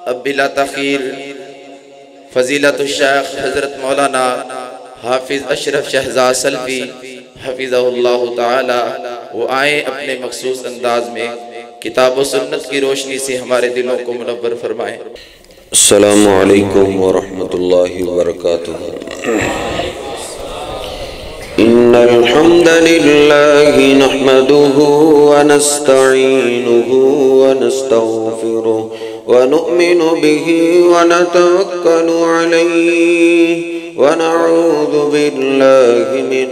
अब बिला तखीर फजीलतुल शेख हज़रत मौलाना हाफिज अशरफ शहजाद सल्फी हफिज़हुल्लाह ताला वो आए अपने मखसूस अंदाज में किताब व सुन्नत की रोशनी से हमारे दिलों को मुनव्वर फरमाएं। अस्सलामु अलैकुम व रहमतुल्लाहि व बरकातुहू। इन्नल हम्दलिल्लाहि नहमदुहु व नस्तईनुहु व नस्तगफिरुहु व नु'मिनु बिही व नतवक्कलु अलैहि व नऊज़ु बिल्लाहि मिन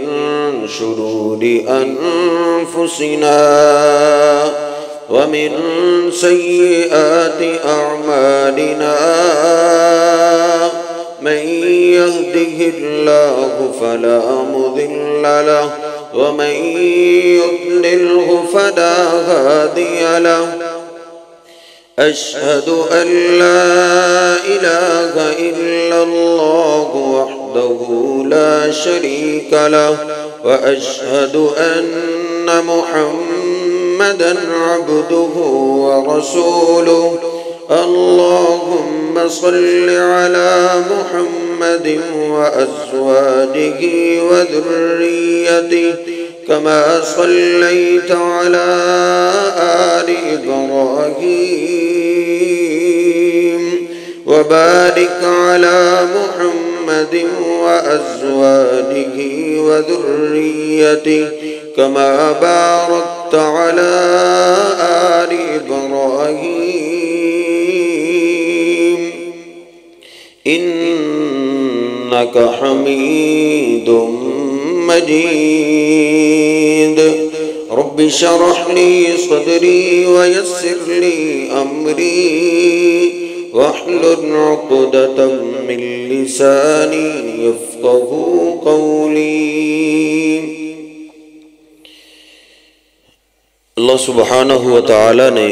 शुरूरि अनफुसिना व मिन सय्यिआति अअमालिना मन यहदिहिल्लाहु फला मुदिल्ल लहु व मन युद्लिल्हु फला हादिय लहु। अशहदु अल्ला इलाहा इल्लल्लाहु वहदहु ला शरीक लहु व अशहदु अन्ना मुहम्मदन अब्दुहु व रसूलुहु। अल्लाहुम्मा सल्लि अला मुहम्मदिन व अज़वाजिही व ज़ुर्रिय्यतिही कमा सल्लैता अला आलि इब्राहीम व बारिक अला मुहम्मदिन व अज़वाजिही व ज़ुर्रिय्यतिही कमा बारकता अला आलि इब्राहीम इन्नका हमीदुम मजीद। रब्बि शरह ली सदरी व यस्सिर ली अमरी वहलुल उक़दतम मिन लिसानी यफ़क़हू क़ौली। अल्लाह सुब्हानहु व तआला ने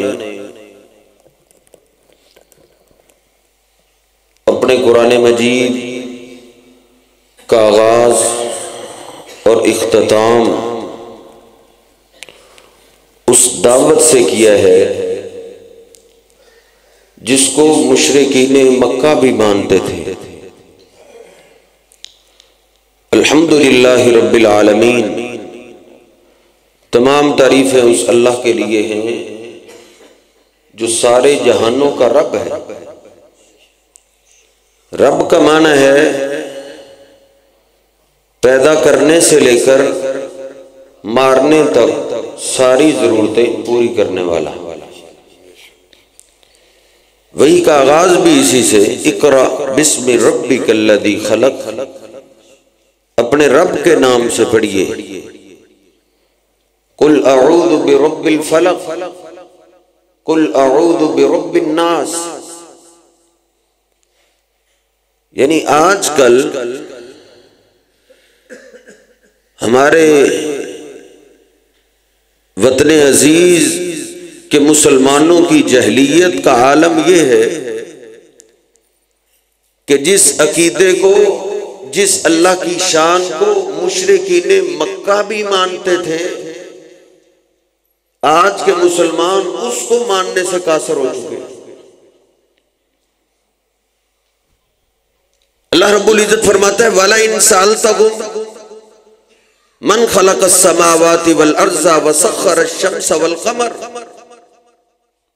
अपने कुरान मजीद का आगाज और इख्तिताम उस दावत से किया है जिसको मुशरिकीने मक्का भी मानते थे। अल्हम्दुलिल्लाहि रब्बिल आलमीन, तमाम तारीफें उस अल्लाह के लिए हैं जो सारे जहानों का रब है। रब का माना है पैदा करने से लेकर मारने तक सारी जरूरतें पूरी करने वाला। वही का आगाज भी इसी से, इकरा बिस्मि रब्बिकल्लज़ी खलक, अपने रब के नाम से पढ़िए। कुल अऊज़ु बिरब्बिल फलक, कुल अऊज़ु बिरब्बिन नास। यानी आजकल हमारे वतन अजीज के मुसलमानों की जहलियत का आलम यह है कि जिस अकीदे को, जिस अल्लाह की शान को मुशरिकीने मक्का भी मानते थे, आज के मुसलमान उसको मानने से कासर हो चुके। अल्लाह रब्बुल इज्जत फरमाता है वला इन सअल्तहुम मन खलक़स समावाति वल अर्ज़ा व सख़्ख़र अश-शम्स वल क़मर।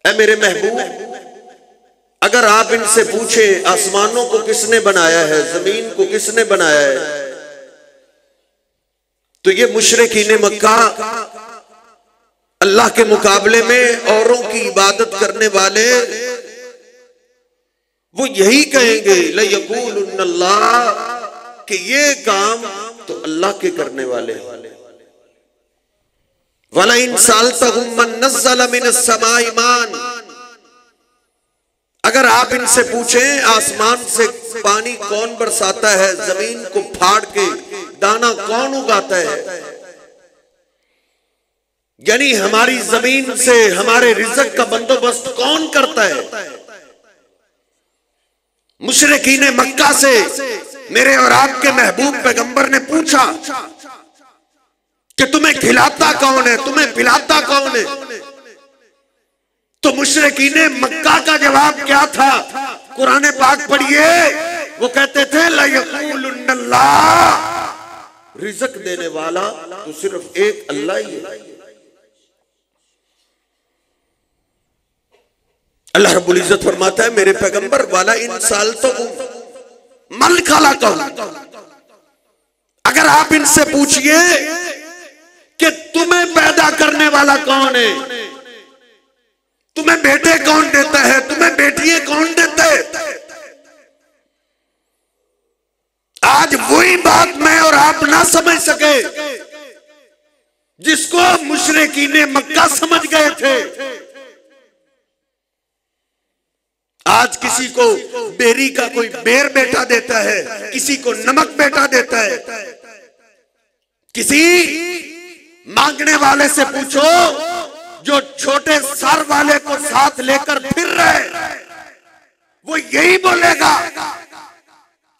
ऐ मेरे महबूब, अगर आप इनसे पूछे आसमानों को किसने बनाया है, जमीन को किसने बनाया है, तो ये मुशरिकीने मक्का अल्लाह के मुकाबले में औरों की इबादत करने वाले वो यही कहेंगे लयक़ूलुन्नल्लाह, कि ये काम तो अल्लाह के करने वाले हैं। वला इन सअल्तहुम मन नज़्ज़ल मिनस समाई मान, अगर आप इनसे पूछें आसमान से पानी कौन बरसाता है, जमीन को फाड़ के दाना कौन उगाता है, यानी हमारी जमीन से हमारे रिज़्क़ का बंदोबस्त कौन करता है। मुशरिकीने मक्का से मेरे और आपके महबूब पैगंबर ने पूछा कि तुम्हें खिलाता कौन है, तुम्हें पिलाता कौन है। तो मुशरिकीने मक्का का जवाब क्या था कुरान पाक पढ़िए, वो कहते थे ला यक़ूलुन्नल्लाह, रिज़्क़ देने वाला तो सिर्फ एक अल्लाह ही है। अल्लाह रब्बुल इज्जत फरमाता है मेरे पैगंबर वाला इन साल तो मल खाला कहो, अगर आप इनसे पूछिए कि तुम्हें पैदा करने वाला कौन है, तुम्हें बेटे कौन देता है, तुम्हें बेटियां कौन देते है, आज वही बात मैं और आप ना समझ सके जिसको मुशरिकीने मक्का समझ गए थे। आज किसी को बेरी का कोई बेर बेटा देता है, किसी को नमक बेटा देता है। किसी मांगने वाले से पूछो जो छोटे सर वाले को साथ लेकर फिर रहे, वो यही बोलेगा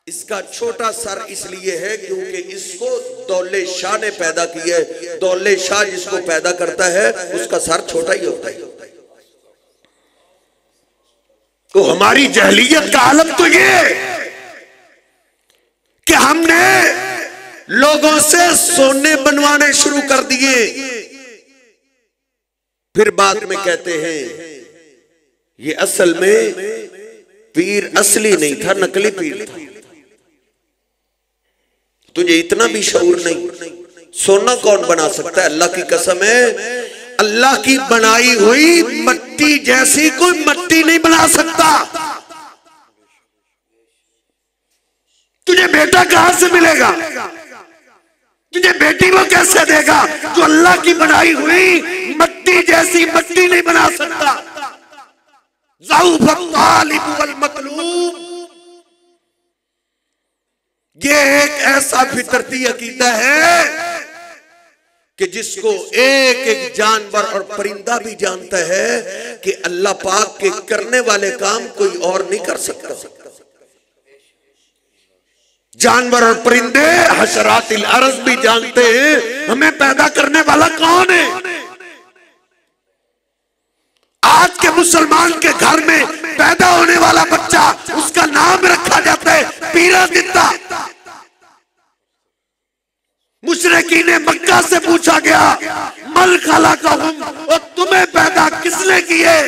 इसका छोटा सर इसलिए है क्योंकि इसको दौले शाह ने पैदा किया है। दौले शाह जिसको पैदा करता है उसका सर छोटा ही होता है। तो हमारी जहलियत का आलम तो ये कि हमने लोगों से सोने बनवाने शुरू कर दिए, फिर बाद में कहते हैं ये असल में पीर असली नहीं था, नकली पीर था। तुझे इतना भी शऊर नहीं, सोना कौन बना सकता है? अल्लाह की कसम है, अल्लाह की बनाई हुई मट्टी जैसी कोई मट्टी नहीं बना सकता। तुझे बेटा कहां से मिलेगा? तुझे बेटी वो कैसे देगा जो अल्लाह की बनाई हुई मट्टी जैसी मट्टी नहीं बना सकता? ज़ऊफ़त तालिब वल मतलूब, ये एक ऐसा फितरती अकीदा है कि जिसको एक एक जानवर और परिंदा भी जानता है कि अल्लाह पाक के करने वाले काम कोई और नहीं कर सकता। जानवर और परिंदे हशरातिल अर्ज़ भी जानते हैं हमें पैदा करने वाला कौन है। आज के मुसलमान के घर में पैदा होने वाला बच्चा, उसका नाम रखा जाता है पीरा दित्ता। मुशरिकीने मक्का से पूछा गया मल खलक़हुम, और तुम्हें पैदा किसने किए?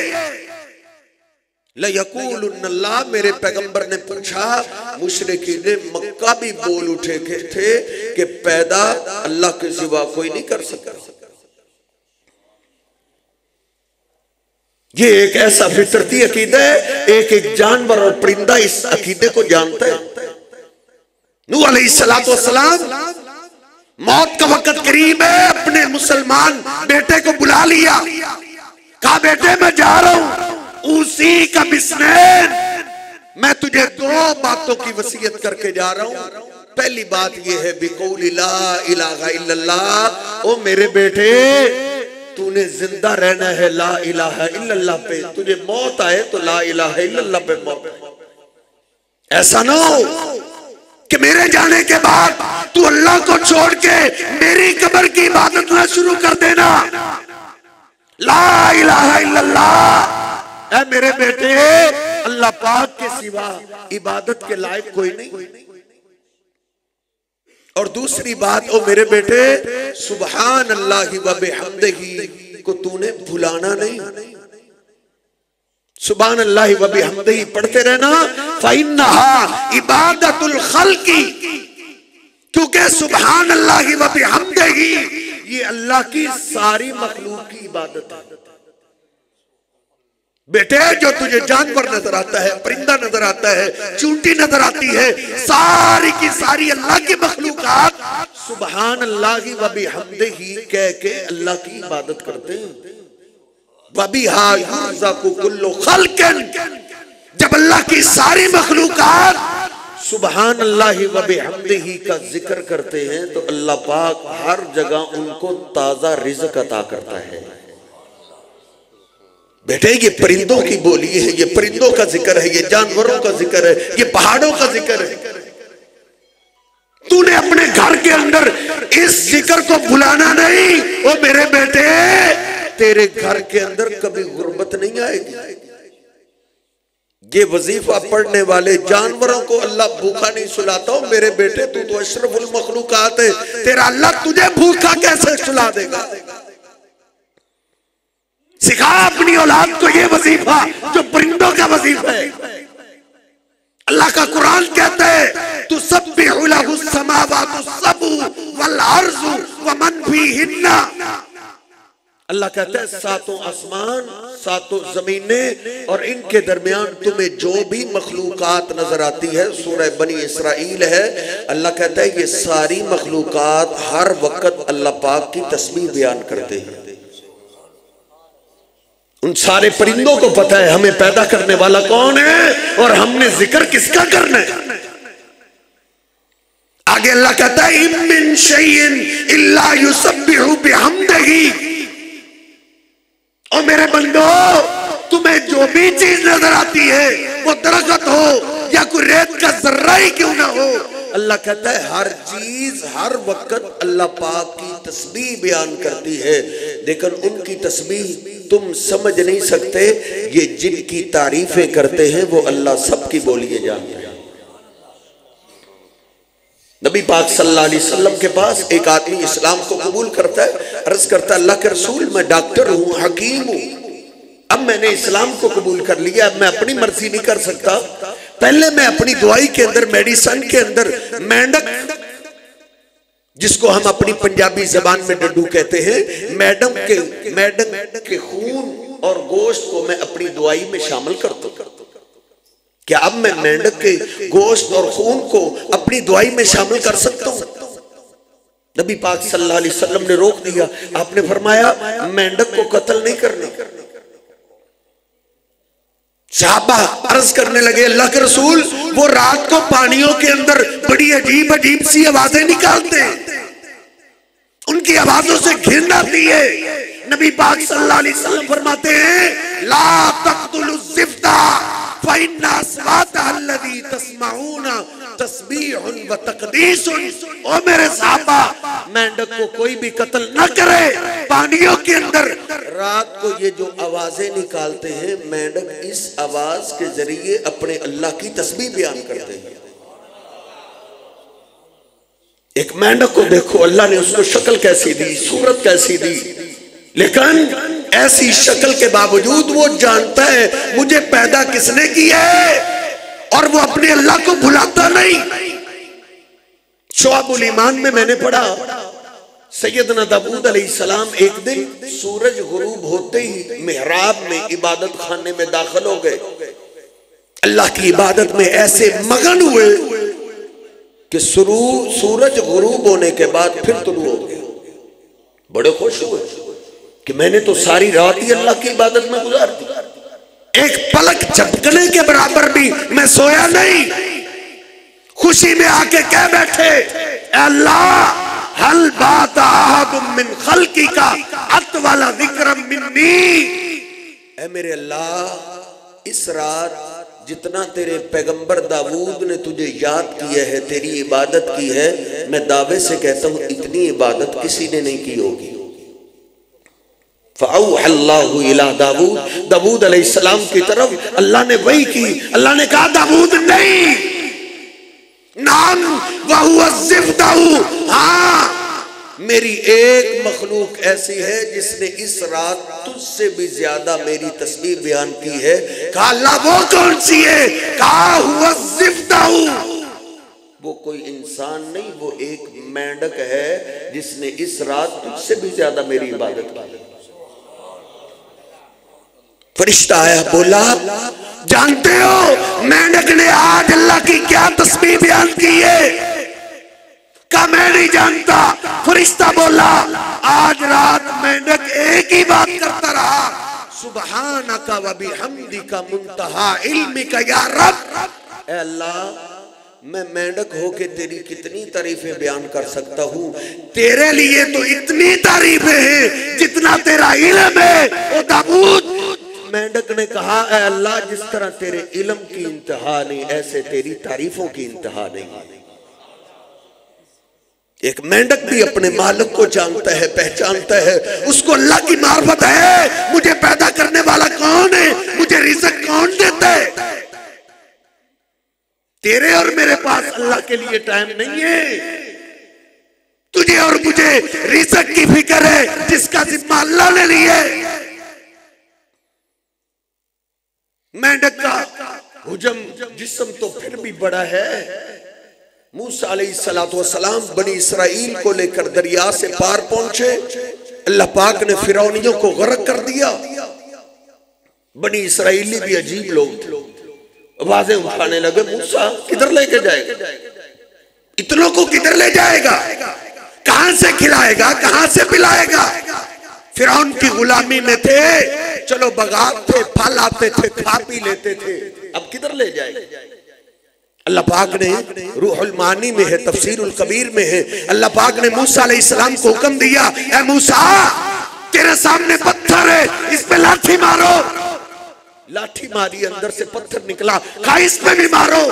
लयक़ूलुन्नल्लाह, मेरे पैगंबर ने पूछा। मुशरिकीने मक्का भी बोल उठे थे कि पैदा अल्लाह के सिवा कोई नहीं कर सकता। ये एक ऐसा फितरती अकीदा है, एक एक जानवर और परिंदा इस अकीदे को जानता है। नूह अलैहिस्सलातु वस्सलाम, मौत का वक्त करीब है, अपने मुसलमान बेटे को बुला लिया, कहा बेटे मैं जा रहा हूं, उसी का बिस्नैन, मैं तुझे दो बातों की वसीयत करके जा रहा हूं। पहली बात यह है बिकौली ला इलाहा इल्लल्लाह, ओ मेरे बेटे तूने जिंदा रहना है ला इलाहा इल्लल्लाह पे, तुझे मौत आए तो ला इलाहा इल्लल्लाह पे मौत। ऐसा ना हो कि मेरे जाने के बाद तू अल्लाह को छोड़ के मेरी कब्र की इबादत ना शुरू कर देना। ला इलाहा इल्लल्लाह, ऐ मेरे बेटे अल्लाह पाक के सिवा इबादत के लायक कोई नहीं। और दूसरी बात, ओ मेरे बेटे सुबहान अल्लाहि व बिहम्दिही को तूने भुलाना नहीं। सुबहान अल्लाहि व बिहम्दिही पढ़ते रहना। फ़इन्नहा इबादतुल खल्क़ि, क्योंकि सुबहान अल्लाहि व बिहम्दिही ये अल्लाह की सारी मखलूक की इबादत है। बेटे जो तुझे जानवर नजर आता है, परिंदा नजर आता है, चूंटी नजर आती है, सारी की सारी अल्लाह की मखलूकात सुबहान अल्लाहि व बिहम्दिही कह के अल्लाह की इबादत करते हैं। वबिहा युरज़क़ु कुल्लु खल्क़िन, जब अल्लाह की सारी मखलूकात सुबहान अल्लाहि व बिहम्दिही का जिक्र करते हैं तो अल्लाह पाक हर जगह उनको ताजा रिज़्क़ अता करता है। बेटे ये परिंदों की बोली है, ये परिंदों का जिक्र है, ये जानवरों का जिक्र है, ये पहाड़ों का जिक्र है। तूने अपने घर के अंदर इस जिक्र को भुलाना नहीं। ओ मेरे बेटे तेरे घर के अंदर कभी गुर्बत नहीं आएगी। ये वजीफा पढ़ने वाले जानवरों को अल्लाह भूखा नहीं सुलाता। हो मेरे बेटे, तू तो अशरफुल मखलूकात है, तेरा अल्लाह तुझे भूखा कैसे सुला देगा? सिखा अपनी औलाद को ये वजीफा जो परिंदों का वजीफा है। अल्लाह का कुरान कहता है तुसब्बिहु लहु समावातु सबु वल अर्ज़ु व मन फीहिन्ना। अल्लाह कहता है सातों आसमान, सातों जमीनें और इनके दरमियान तुम्हें जो भी मखलूकात नजर आती है, सूरह बनी इसराइल है। अल्लाह कहता है ये सारी मखलूकात हर वक्त अल्लाह पाक की तस्बीह बयान करते हैं। उन सारे परिंदों को पता है हमें पैदा करने वाला कौन है और हमने जिक्र किसका करना है। आगे अल्लाह कहता है इम मिन शैइन इल्ला युसब्बिहु बिहम्दिही। और मेरे बंदो, तुम्हें जो भी चीज नजर आती है, वो दरख्त हो या कोई रेत का जर्रा ही क्यों ना हो, अल्लाह कहता है हर चीज हर वक्त अल्लाह पाक की तस्बीह बयान करती है। लेकिन उनकी तस्बीह तुम समझ नहीं सकते। ये जिनकी तारीफें करते हैं वो अल्लाह सबकी बोलिए जानते हैं। नबी पाक सल्लल्लाहु अलैहि वसल्लम के पास एक आदमी इस्लाम को कबूल करता है, अर्ज करता है अल्लाह के रसूल मैं डॉक्टर हूँ, हकीम हूँ, अब मैंने इस्लाम को कबूल कर लिया, अब मैं अपनी मर्जी नहीं कर सकता। पहले मैं अपनी दवाई के अंदर, मेडिसिन के अंदर मेंढक, जिसको हम अपनी पंजाबी जबान में डड्डू कहते हैं, मेंढक के खून और गोश्त को मैं अपनी दवाई में शामिल कर दूं। क्या अब मैं मेंढक के गोश्त और खून को अपनी दवाई में शामिल कर सकता हूं? नबी पाक सल्लल्लाहु अलैहि वसल्लम ने रोक दिया। आपने फरमाया मेंढक को कत्ल नहीं करना। सहाबा अर्ज करने लगे अल्लाह के रसूल, वो रात को पानियों के अंदर बड़ी अजीब अजीब सी आवाजें निकालते हैं, उनकी आवाजों से घिन आती है। नबी पाक सल्लल्लाहु अलैहि वसल्लम फरमाते हैं ला तक़तुलु ज़िफ़्ता फ़इन्ना अस्वातहा अल्लज़ी तस्मऊना तस्बीहुन व तक़दीसुन। ओ मेरे सहाबा, मेंढक को कोई भी कत्ल न करे। पानियों के अंदर रात को ये जो आवाजें निकालते हैं, मेंढक इस आवाज के जरिए अपने अल्लाह की तस्बीह बयान करते हैं। एक मेंढक को देखो, अल्लाह ने उसको शक्ल कैसी दी, सूरत कैसी दी, लेकिन ऐसी शक्ल के बावजूद वो जानता है मुझे पैदा किसने किया है और वो अपने अल्लाह को भुलाता नहीं। शुअबुल ईमान में मैंने पढ़ा सैयदना दाऊद अलैहिस्सलाम एक दिन सूरज गुरूब होते ही मेहराब में इबादत खाने में दाखिल हो गए। अल्लाह की इबादत में ऐसे मगन हुए कि सूरज गुरूब होने के बाद फिर तुलू हो गए। बड़े खुश हुए कि मैंने तो सारी रात ही अल्लाह की इबादत में गुजार दी, एक पलक झपकने के बराबर भी मैं सोया नहीं। खुशी में आके कह बैठे अल्लाह हल बात अहदुम मिन खल्किका अतवला ज़िक्रम मिन्नी। ऐ मेरे अल्लाह, इस रात जितना तेरे पैगंबर दाऊद ने तुझे याद किया है, तेरी इबादत की है, मैं दावे से कहता हूं इतनी इबादत किसी ने नहीं की होगी। फ़अौहल्लाहु इला दाऊद अलैहिस्सलाम की तरफ अल्लाह ने वही की। अल्लाह ने कहा दाऊद नहीं, नाम वहुवा ज़िफ़्ताहु, हाँ मेरी एक मखलूक ऐसी है जिसने इस रात तुझसे भी ज्यादा मेरी तस्बीह बयान की है। कहा अल्लाह वो कौन सी है? कहा हुवा ज़िफ़्ताहु, वो कोई इंसान नहीं, वो एक मेंढक है जिसने इस रात तुझसे भी ज्यादा मेरी इबादत की। फरिश्ता आया, बोला जानते हो मेंढक ने आज अल्लाह की क्या तस्बीह बयान की है? कहा मैं नहीं जानता। फरिश्ता बोला आज रात मेंढक एक ही बात करता रहा, सुबहानका व बिहम्दिका मुंतहा इल्मिका या रब। ऐ अल्लाह, मैं मेंढक होके तेरी कितनी तारीफें बयान कर सकता हूँ, तेरे लिए तो इतनी तारीफें हैं जितना तेरा इल्म है। ओ दाऊद, मेंढक ने कहा ऐ अल्लाह, जिस तरह तेरे इल्म की इंतहा नहीं, ऐसे तेरी तारीफों की इंतहा नहीं। एक मेंढक भी अपने मालिक को जानता है, पहचानता है, उसको अल्लाह की मार्फत है। मुझे पैदा करने वाला कौन है, मुझे रिज़्क़ कौन देता है। तेरे और मेरे पास अल्लाह के लिए टाइम नहीं है। तुझे और मुझे रिज़्क़ की फिक्र है जिसका जिम्मा अल्लाह ने लिया है। मेंढक का हुजम जिस्म तो फिर भी बड़ा है। मूसा अलैहिस्सलातु वस्सलाम बनी इसराइल को लेकर दरिया से पार पहुंचे। अल्लाह पाक ने फिरौनियों को गर्क कर दिया। बनी इसराइली भी अजीब लोग थे, आवाजें उठाने लगे, मूसा किधर लेके जाएगा, इतनों को किधर ले जाएगा, कहां से खिलाएगा, कहां से पिलाएगा। फिरौन की गुलामी में थे, चलो बगात थे, फल आते थे, खा पी लेते थे, अब किधर ले जाएगा। अल्लाह पाक ने रूहुल मानी में है, तफसीरुल कबीर में है, अल्लाह पाक ने मूसा अलैहिस्सलाम को हुक्म दिया, ए मूसा तेरे सामने पत्थर है, इस पे लाठी मारो। लाठी मारी, अंदर से पत्थर निकला, कहा इस पे भी मारो।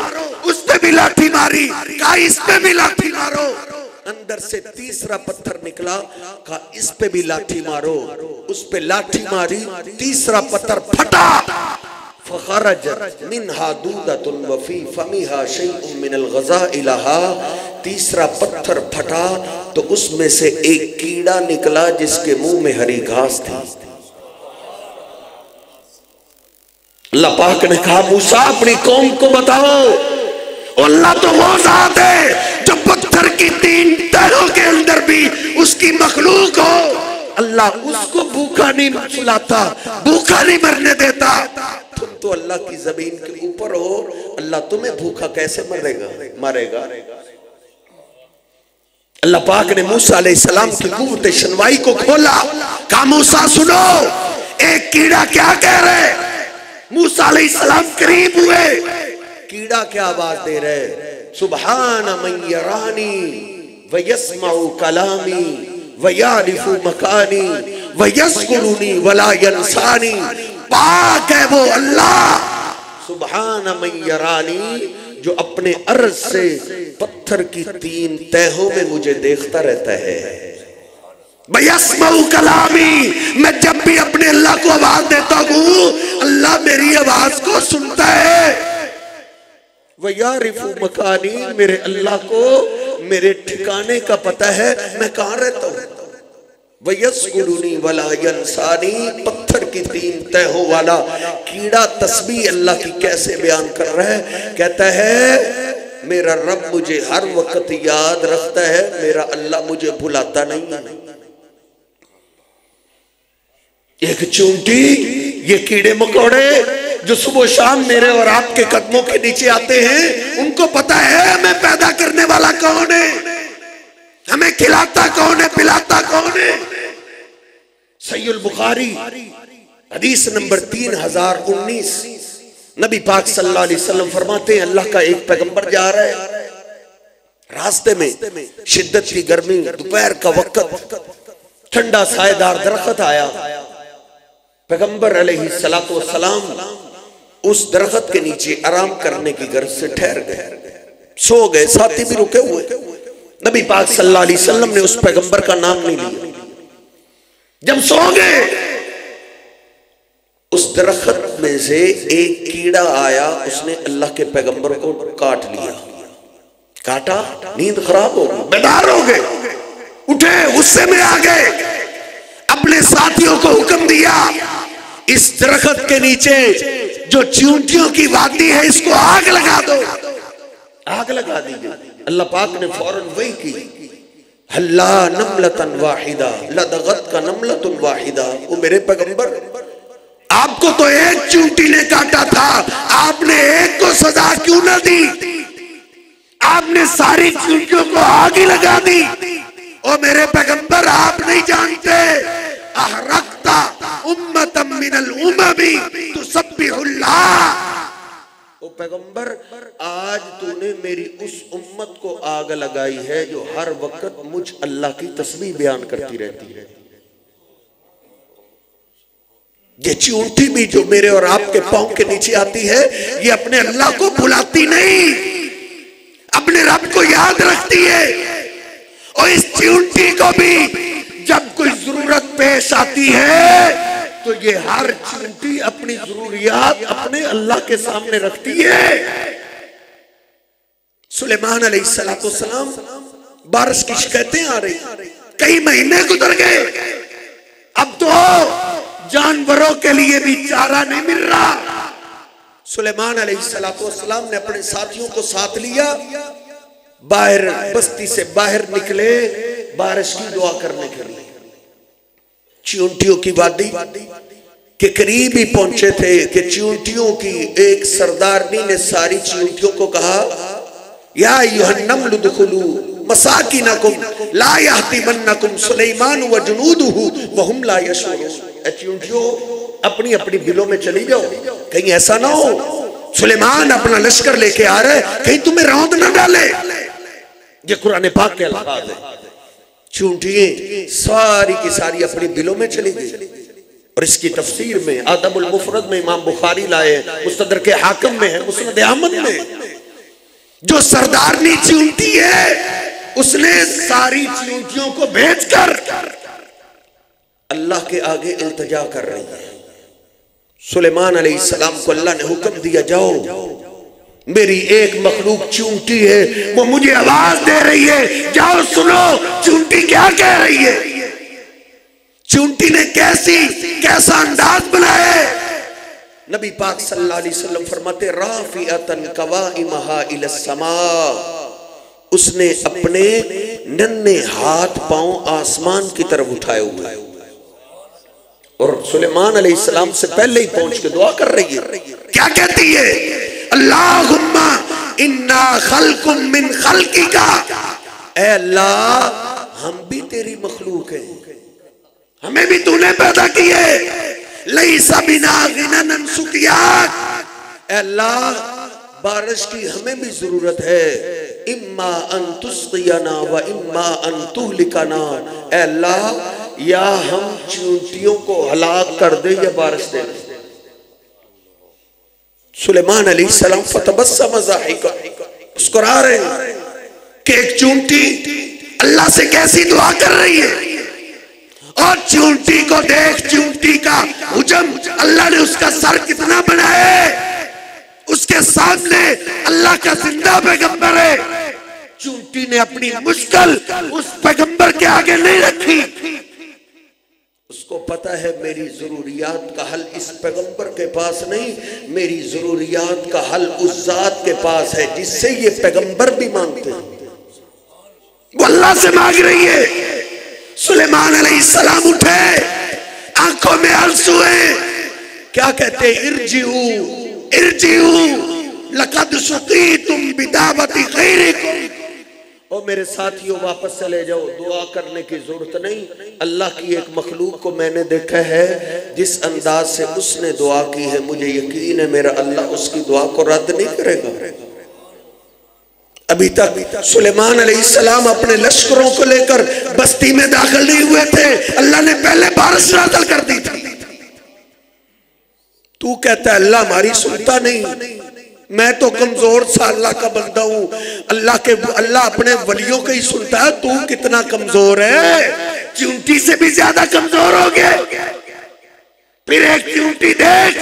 उस पे भी लाठी मारी, कहा इस पे भी लाठी मारो। अंदर से तीसरा पत्थर निकला, कहा इस पे भी लाठी मारो। उस पे लाठी मारी, तीसरा पत्थर फटा। फखरजत मिनहा दूदतुन वफी फमीहा शैउन मिनल गज़ाइलहा। तीसरा पत्थर फटा तो उसमें से एक कीड़ा निकला जिसके मुंह में हरी घास थी। अल्लाह पाक ने कहा मूसा अपनी कौम को बताओ, अल्लाह तो वो ज़ात है जो पत्थर की 3 तहों के अंदर भी उसकी मखलूक हो। अल्लाह उसको भूखा नहीं सुलाता, भूखा नहीं मरने देता। तुम तो अल्लाह की जमीन के ऊपर हो, अल्लाह तुम्हें भूखा कैसे मारेगा। अल्लाह पाक ने मूसा अलैहिस्सलाम की कुव्वत शनवाई को खोला, कहा मूसा सुनो, एक कीड़ा क्या कह रहे। मूसा अलैहिस्सलाम करीब हुए, कीड़ा क्या आवाज दे रहे, सुबहान मन यरानी व यस्माउ कलामी व यारिफु मकानी व यस्कुरुनी वला यंसानी। पाक है वो अल्लाह, सुबहान मन यरानी, जो अपने अर्ज से पत्थर की 3 तहों में मुझे देखता रहता है। यस्माउ कलामी, मैं जब भी अपने अल्लाह को आवाज देता हूँ अल्लाह मेरी आवाज को सुनता है। वह यारिफु मकानी, मेरे अल्लाह को मेरे ठिकाने का पता है, मैं कहाँ रहता हूँ। वयस्कुरुनी वला यंसानी, पत्थर की 3 तहों वाला कीड़ा तस्बीह अल्लाह की कैसे बयान कर रहा है। कहता है मेरा रब मुझे हर वक्त याद रखता है, मेरा अल्लाह मुझे भुलाता नहीं है। एक चूंटी, ये कीड़े मकोड़े जो सुबह शाम मेरे और आपके कदमों के नीचे आते हैं, उनको पता है हमें पैदा करने वाला कौन है, हमें खिलाता कौन है, पिलाता कौन है। सहीहुल बुखारी हदीस नंबर 3019, नबी पाक सल्लल्लाहु अलैहि वसल्लम फरमाते हैं अल्लाह का एक पैगंबर जा रहा है, रास्ते में शिद्दत की गर्मी, दोपहर का वक्त, ठंडा सायेदार दरख्त आया। पैगंबर अलैहिस्सलातु वस्सलाम उस दरख्त के नीचे आराम करने की गर्ज से ठहर गए, सो गए, साथी भी रुके हुए। नबी पाक सल्लल्लाहु अलैहि वसल्लम ने उस पैगंबर का नाम नहीं लिया। जब सो गए, उस दरख्त में से एक कीड़ा आया, उसने अल्लाह के पैगंबर को काट लिया। काटा, नींद खराब हो गई, बेदार हो गए, उठे, गुस्से में आ गए, अपने साथियों को हुक्म दिया इस दरख्त के नीचे जो चींटियों की वादी है इसको आग लगा दो। आग लगा दी गई। अल्लाह पाक ने फौरन वही की, हल्ला नमलतन वाहिदा लदगत का नमलतुन वाहिदा। वो मेरे पैगंबर, आपको तो एक चींटी ने काटा था, आपने एक को सजा क्यों न दी, आपने सारी चींटियों को आग ही लगा दी। ओ मेरे पैगंबर, आप नहीं जानते, अहरक्ता उम्मतम मिनल उम्मी तुसब्बिहुल्लाह। ओ पैगंबर, आज तूने मेरी उस उम्मत को आग लगाई है जो हर वक्त मुझ अल्लाह की तस्बीह बयान करती रहती है। ये चींटी भी जो मेरे और आपके पांव के नीचे आती है, ये अपने अल्लाह को भुलाती नहीं, अपने रब को याद रखती है। और इस चींटी को भी जब कोई जरूरत पेश आती है तो ये हर चींटी अपनी जरूरियात अपने अल्लाह के सामने रखती है। सुलेमान अलैहिस्सलाम बारिश की शिकायतें आ रही, कई महीने गुजर गए, अब तो जानवरों के लिए भी चारा नहीं मिल रहा। सुलेमान अलैहिस्सलाम ने अपने साथियों को साथ लिया, बाहर बस्ती से बाहर निकले बारिश की दुआ करने के लिए। चींटियों की वादी के करीब ही पहुंचे थे कि चींटियों की एक सरदारनी ने सारी चींटियों को कहा, या अय्युहन्नम्लु दुखुलू मसाकिनकुम ला यहतिमन्नकुम सुलेमान व जुनूदुहु व हुम ला यशऊरून। चींटियों अपनी अपनी बिलों में चली जाओ, कहीं ऐसा ना हो सुलेमान अपना लश्कर लेके आ रहे, कहीं तुम्हें रौंद न डाले। ये कुरान पाक के अल्फाज है। चींटियां सारी की सारी अपनी बिलों में चली गई। और इसकी तफसीर में अदबुल मुफरद में इमाम बुखारी लाए, मुस्तदरक हाकिम में है, मुस्नद अहमद में, जो सरदारनी चींटी है उसने सारी चींटियों को भेजकर अल्लाह के आगे इल्तिजा कर रही है। सुलेमान अलैहिस्सलाम को अल्लाह ने हुक्म दिया, जाओ मेरी एक मखलूक चींटी है, वो मुझे आवाज दे रही है, जाओ सुनो चींटी क्या कह रही है। चींटी ने कैसा अंदाज बनाया है। नबी पाक सल्लल्लाहु अलैहि वसल्लम फरमाते, राफिअतन कवाइमहा इलस्समा, उसने अपने नन्हे हाथ पांव आसमान की तरफ उठाए हुए, और सुलेमान अलैहिस्सलाम से पहले ही पहुंच के दुआ कर रही है। क्या कहती है? अल्लाहुम्मा इन्ना खल्कुम मिन खल्किका, ऐ अल्लाह हम भी तेरी मखलूक हैं, हमें भी तूने पैदा किए। लैसा बिना गिनन सुकियाक, ऐ अल्लाह बारिश की हमें भी जरूरत है। इम्मा अन तुस्कियाना व इम्मा अन तुहलिकाना, ऐ अल्लाह या हम चींटियों को हलाक कर दे या बारिश दे। सुलेमान अलैहिस्सलाम फतबस्सम ज़ाहिका, मुस्कुरा रहे हैं कि एक चींटी अल्लाह से कैसी दुआ कर रही है। और चींटी को देख, चींटी का हुजम, अल्लाह ने उसका सर कितना बनाया है, उसके सामने अल्लाह का जिंदा पैगंबर है। चींटी ने अपनी मुश्किल उस पैगंबर के आगे नहीं रखी। उसको पता है मेरी जरूरियात का हल इस पैगंबर के पास नहीं, मेरी जरूरियात का हल उस जात के पास है जिससे ये पैगंबर भी मांगते हैं। वो अल्लाह से मांग रही है। सुलेमान अलैहिस्सलाम उठे, आंखों में आंसू है, क्या कहते? इरजिऊ इरजिऊ लक़द सुक़ीतुम बिदावति ग़ैरिकुम। ओ मेरे साथियों वापस चले जाओ, दुआ करने की जरूरत नहीं। अल्लाह की एक मखलूक को मैंने देखा है, जिस अंदाज से उसने दुआ की है मुझे यकीन है मेरा अल्लाह उसकी दुआ को रद्द नहीं करेगा। अभी तक सुलेमान अलैहिस्सलाम अपने लश्करों को लेकर बस्ती में दाखिल नहीं हुए थे, अल्लाह ने पहले बारिश नाज़िल कर दी थी। तू कहता है अल्लाह हमारी सुनता नहीं, मैं तो कमजोर सा अल्लाह का बंदा हूं, अल्लाह अपने वलियों को ही सुनता है। तू कितना कमजोर है, चींटी से भी ज्यादा कमजोर हो गए। फिर एक चींटी देख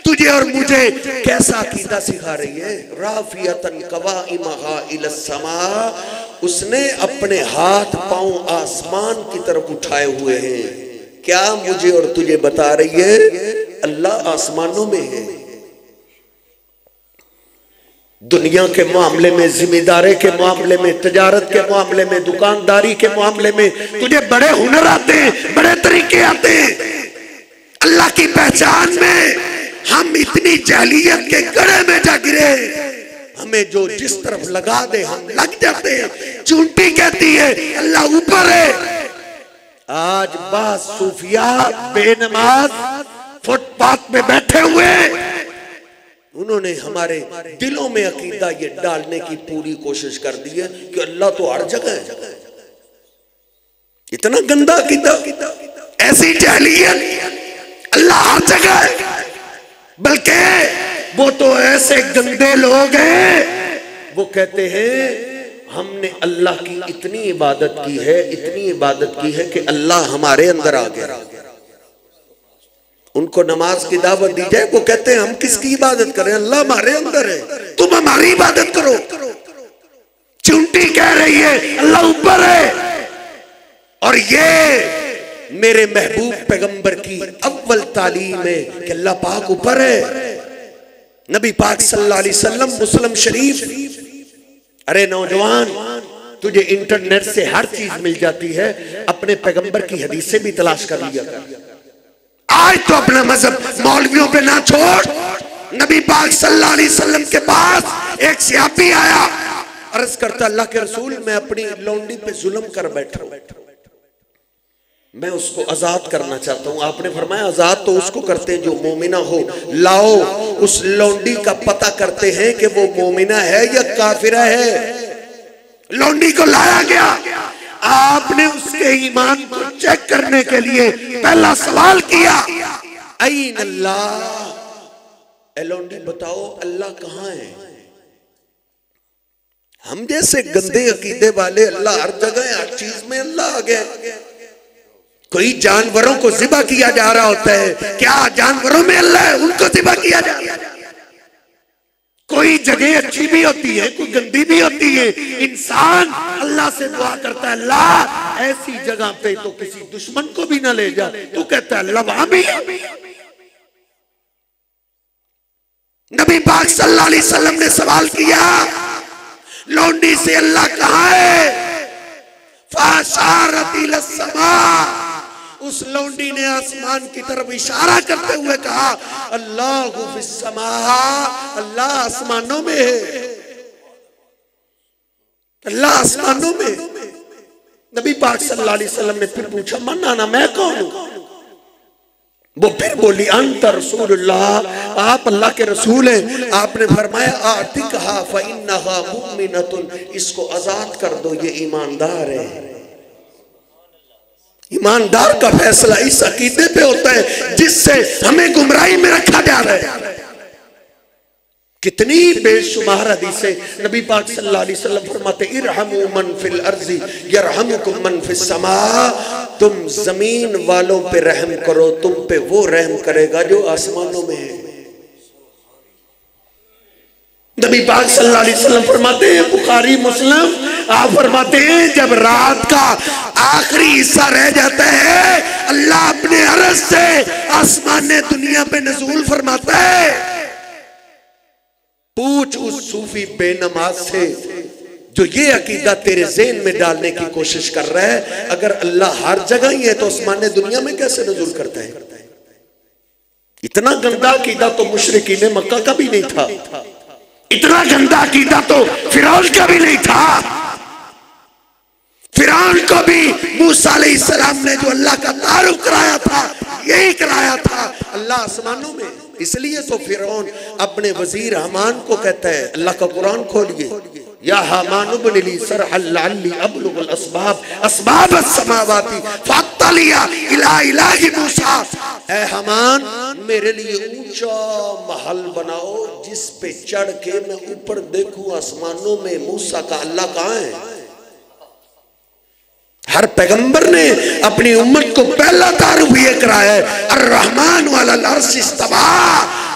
तुझे और मुझे कैसा अकीदा सिखा रही है। राफियतन कवाइमहा इलस्समा, उसने अपने हाथ पांव आसमान की तरफ उठाए हुए हैं। क्या मुझे और तुझे बता रही है अल्लाह आसमानों में है। दुनिया के मामले में, जिम्मेदारी के मामले में, तजारत के मामले में, दुकानदारी के मामले में तुझे बड़े हुनर आते हैं, बड़े तरीके आते हैं। अल्लाह की पहचान में हम इतनी जहलियत के गड्ढे में जा गिरे, हमें जो जिस तरफ लगा दे हम लग जाते हैं। चींटी कहती है अल्लाह ऊपर है। आज बास सूफिया बेनमाज फुटपाथ में बैठे हुए, उन्होंने हमारे दिलों में अकीदा ये डालने की पूरी कोशिश कर दी है कि अल्लाह तो हर जगह है। इतना गंदा अकीदा, ऐसी जहलियत, अल्लाह हर जगह है। बल्कि वो तो ऐसे गंदे लोग हैं, वो कहते हैं हमने अल्लाह की इतनी इबादत की है, इतनी इबादत की है कि अल्लाह हमारे अंदर आ गया। उनको नमाज की दावत दी जाए, वो कहते हैं हम किसकी इबादत करें, अल्लाह हमारे अंदर है, तुम हमारी इबादत करो। चूंटी कह रही है अल्लाह ऊपर है। और ये मेरे महबूब पैगंबर की अव्वल तालीम है कि अल्लाह पाक ऊपर है। नबी पाक सल्लल्लाहु अलैहि वसल्लम मुस्लिम शरीफ। अरे नौजवान, तुझे इंटरनेट से हर चीज मिल जाती है, अपने पैगंबर की हदीसें भी तलाश कर लिया कर। आज तो अपना मजहब मौलवियों पे ना छोड़। नबी पाक सल्लल्लाहु अलैहि वसल्लम के पास एक सहाबी आया, अर्ज करता अल्लाह के रसूल, मैं अपनी लौंडी पे जुल्म कर बैठा हूं, मैं उसको आजाद करना चाहता हूं। आपने फरमाया आजाद तो उसको करते हैं जो मोमिना हो। लाओ उस लौंडी का पता करते हैं कि वो मोमिना है या काफिरा है। लौंडी को लाया गया। आपने उसके ईमान को चेक करने के लिए पहला सवाल किया, ऐन अल्लाह, ए लौंडी बताओ अल्लाह कहां है। हम जैसे गंदे अकीदे वाले अल्लाह हर जगह हर चीज में अल्लाह आ गया। कोई जानवरों को ज़िबा किया जा रहा होता है, क्या जानवरों में अल्लाह है, उनको ज़िबा किया जा रहा है। कोई जगह अच्छी भी होती है, कोई गंदी भी होती है। इंसान अल्लाह से दुआ करता है अल्लाह ऐसी जगह पे तो किसी दुश्मन को भी ना ले जा, तू कहता है अल्लाह वहां भी। नबी पाक सल्लल्लाहु अलैहि वसल्लम ने सवाल किया लौंडी से अल्लाह कहां है। फाशारत इला समा, उस लौंडी ने आसमान की तरफ इशारा करते हुए कहा अल्लाहु फिस समा, अल्लाह आसमानों में है, अल्लाह आसमानों में। नबी पाक सल्लल्लाहु अलैहि वसल्लम ने फिर पूछा मन आना, मैं कौन हूं। वो फिर बोली अंत रसूलुल्लाह, आप अल्लाह के रसूल हैं। आपने फरमाया आतिकहा फइन्नहा मुमिनतुन, इसको आजाद कर दो, ये ईमानदार है। ईमानदार का फैसला इस अकीदे पे होता है जिससे हमें गुमराही में रखा जा रहा है। कितनी बेशुमार हदीसें नबी पाक सल्लल्लाहु अलैहि वसल्लम फरमाते इरहमु मन फिल अर्ज़ी यरहमुकुम मन फिस समा, तुम जमीन वालों पे रहम करो, तुम पे वो रहम करेगा जो आसमानों में है। नबी पाक सल्लल्लाहु अलैहि वसल्लम फरमाते हैं बुखारी मुस्लिम, आप फरमाते हैं जब रात का आखिरी हिस्सा रह जाता है अल्लाह अपने अर्श से आसमान दुनिया पे नज़ूल फरमाता है। पूछ उस सूफी बेनमाज से जो ये अकीदा तेरे ज़हन में डालने की कोशिश कर रहा है, अगर अल्लाह हर जगह ही है तो आसमान दुनिया में कैसे नज़ूल करता है। इतना गंदा अकीदा तो मुशरिकीन मक्का का भी नहीं था, इतना गंदा अकीदा तो फिरौन का भी नहीं था। फिरौन को भी मूसा अलैहिस्सलाम ने जो अल्लाह का तारुफ कराया था यही कराया था, अल्लाह आसमानों में। इसलिए तो फिरौन अपने वजीर हमान को कहता है, अल्लाह का कुरान खोलिए, या हमान इब्न ली सरहल लअल्ली अबलुगुल अस्बाब अस्बाब अस्समावाति फअत्तलिया इला इलाहि मूसा, ए हमान मेरे लिए ऊंचा महल बनाओ जिस पे चढ़ के मैं ऊपर देखूं आसमानों में मूसा का अल्लाह कहां है। हर पैगंबर ने अपनी उम्मत को पहला तारुफ ये कराया है अर्रहमान अलल अर्श इस्तवा,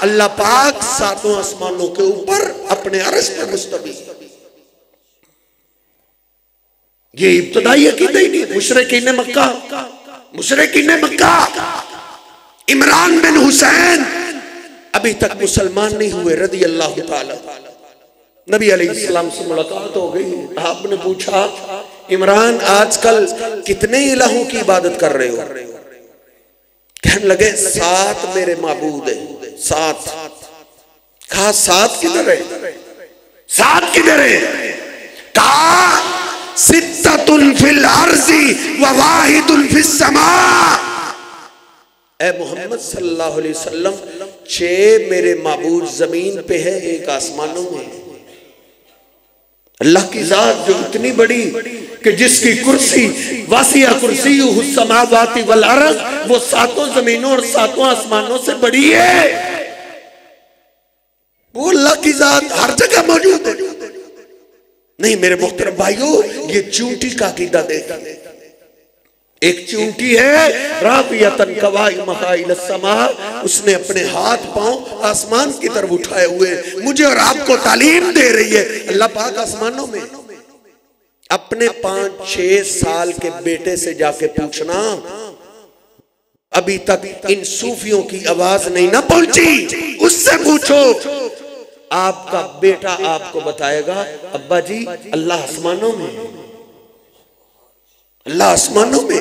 अल्लाह पाक सातों आसमानों के ऊपर अपने अर्श पर मुस्तवी। ये इब्तदाई अकीदा ही नहीं। मुशरिकीन मक्का इमरान बिन हुसैन अभी तक मुसलमान नहीं हुए रदी अल्लाह ताला। नबी अलैहिस्सलाम से मुलाकात हो गई, आपने पूछा इमरान आजकल कितने इलाहों की इबादत कर रहे हो। कहने लगे 7 मेरे माबूद है। 7 कहा 7 किधर है, 7 किधर है। कहा सित्ततुन फिल अर्ज़ी व वाहिदुन फिस समा, ए मोहम्मद सल्लल्लाहु अलैहि वसल्लम 6 मेरे माबूद जमीन पे है, 1 आसमानों में। अल्लाह की जात जो इतनी बड़ी कि जिसकी कुर्सी वासिया कुर्सी समावाति वल अर्ज़, वो 7 जमीनों और 7 आसमानों से बड़ी है। वो अल्लाह की जात हर जगह मौजूद है। नहीं मेरे मुहतरम भाइयों, ये चूंटी का अकीदा देखा। एक चूंटी है राफियतन कवाइमहा इला समा, उसने अपने हाथ पांव आसमान की तरफ उठाए हुए मुझे और आपको तालीम दे रही है। अल्लाह पाक आसमानों में, अपने 5-6 साल के बेटे से जाके पूछना, अभी तक इन सूफियों की आवाज नहीं ना पहुंची, उससे पूछो। आपका बेटा आपको बताएगा, अब्बा जी अल्लाह आसमानों में, अल्लाह आसमानों में,